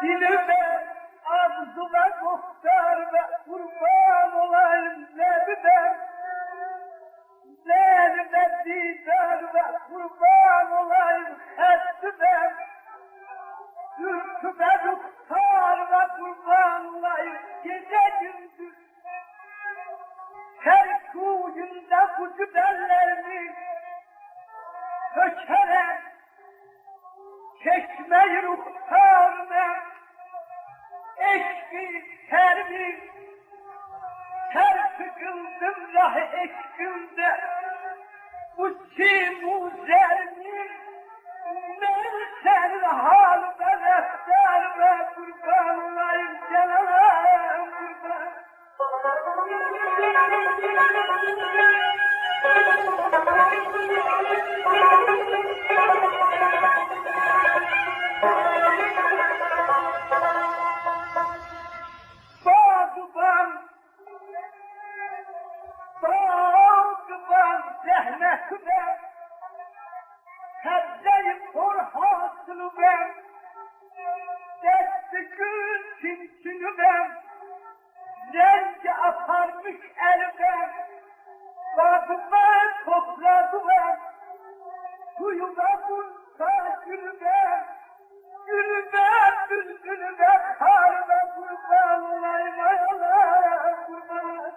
Dilime arzu ve muhtar ve kurban olayım Zebide. Zerime didar ve kurban olayım Hesbide. Ürküme muhtar ve kurban olayım gece gündüz. Her kuyunda bu güzellerini sökerek çekmeyi ruhtarına eşki terbi ter sıkıldım rah eşkimde bu çimu zermi merser haline rehber ve kurban olayım Cenab-ı kurban. Bağduban zehmeti ben, sebzeyi korhasını ben, desti gül tinçini ben, rengi aparmış elden, bağduban topladı ben, suyuna bulsa gülü ben, gülü ben, bülbülü ben, karına kurban olayım ayalar kurban.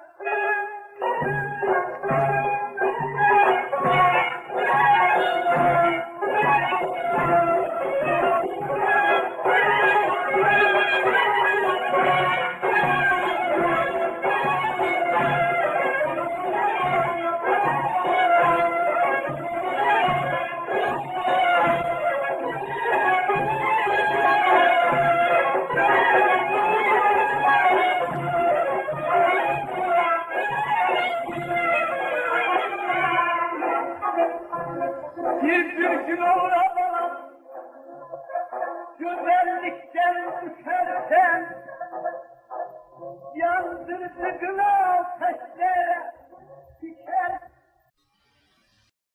Bir gün uğramadan, güzellikten düşersen, yandırdı gına ateşlere, düşersen.